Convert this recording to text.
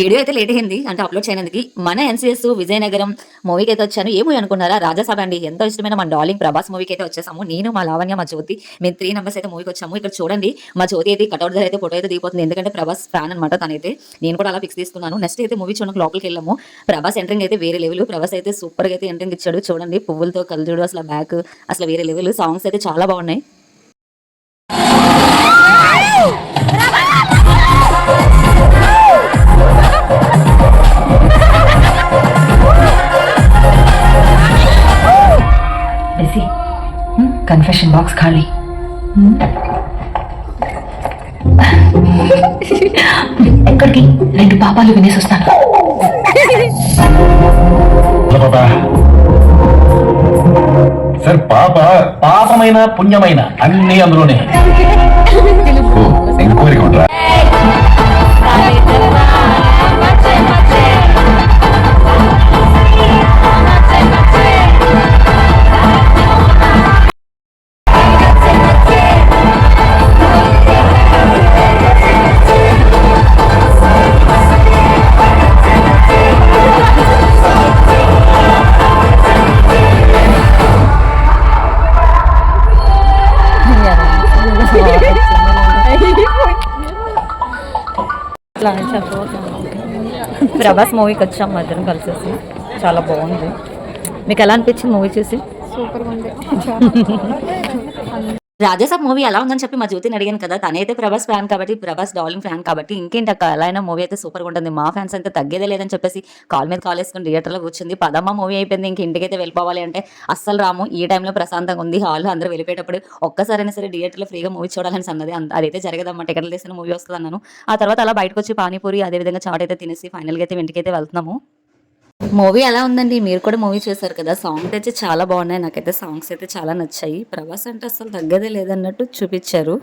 Video అయితే late అయింది. అంటే అప్‌లోడ్ చేయనందుకు. మన ఎన్‌సీఎస్ విజయనగరం మూవీకైతే వచ్చాను. ఏ మూవీ అనుకున్నారా? 'రాజాసాబ్' అండి. ఎంతో ఇష్టమైన మన డార్లింగ్ 'ప్రభాస్' మూవీకైతే వచ్చేసాము. నేను, మా లావణ్య, మా జ్యోతి మేము 3 మెంబర్స్ అయితే మూవీకొచ్చాము. ఇక్కడ చూడండి మా జ్యోతి అయితే కటౌట్ దగ్గర అయితే ఫోటో అయితే దిగిపోతుంది. ఎందుకంటే 'ప్రభాస్' ఫ్యాన్ అనమాట తనైతే. నేను కూడా అలా పిక్స్ తీసుకున్నాను. నెక్స్ట్ అయితే మూవీ చూడడానికి లోపలికెళ్ళాము. 'ప్రభాస్' ఎంట్రింగ్ అయితే వేరే లెవెల్. 'ప్రభాస్' అయితే సూపర్‌గా అయితే ఎంట్రింగ్ ఇచ్చాడు. చూడండి పువ్వులతో కళ్ళజోడు అసలు బ్యాక్ అసలు వేరే లెవెల్. సాంగ్స్ అయితే చాలా బాగున్నాయి. कन्फेशन बॉक्स खाली. ఎక్కడికి 2 పాపాలు వినేసి వస్తాను. సార్ పాపమైన పుణ్యమైన అన్ని అందులోనే ఎంక్వైరీ ఉంటారా? ప్రభాస్ మూవీకి వచ్చాం మధ్యన కలిసేసి చాలా బాగుంది. మీకు ఎలా అనిపించింది మూవీ చూసి? సూపర్గా ఉంది. 'రాజాసాబ్' మూవీ ఎలా ఉందని చెప్పి మా జ్యోతిని అడిగాను కదా. తనైతే ప్రభాస్ ఫ్యాన్ కాబట్టి, ప్రభాస్ డార్లింగ్ ఫ్యాన్ కాబట్టి ఇంకేంటక్క ఎలా అయినా మూవీ అయితే సూపర్గా ఉంటుంది. మా ఫ్యాన్స్ అయితే తగ్గేదే లేదని చెప్పేసి కాల్ మీద కాల్ వేసుకుని థియేటర్లో కూర్చుంది. పదమ్మ మూవీ అయిపోయింది, ఇంక ఇంటికైతే వెళ్ళిపోవాలి అంటే అస్సలు రాము. ఈ టైంలో ప్రశాంతంగా ఉంది. హాల్లో అందరూ వెళ్ళిపోయేటప్పుడు ఒక్కసారైనా సరే థియేటర్లో ఫ్రీగా మూవీ చూడాలని అన్నది. అదైతే జరగదమ్మా. టికెట్లు తీసిన మూవీ వస్తుంది అన్నాను. ఆ తర్వాత అలా బయటకు వచ్చి పానీపూరి అదేవిధంగా చాట్ అయితే తినేసి ఫైనల్గా అయితే ఇంటికైతే వెళ్తున్నాము. మూవీ ఎలా ఉందండి? మీరు కూడా మూవీ చూసారు కదా. సాంగ్స్ అయితే చాలా బాగున్నాయి. నాకైతే సాంగ్స్ అయితే చాలా నచ్చాయి. ప్రభాస్ అంటే అసలు తగ్గదే లేదన్నట్టు చూపించారు.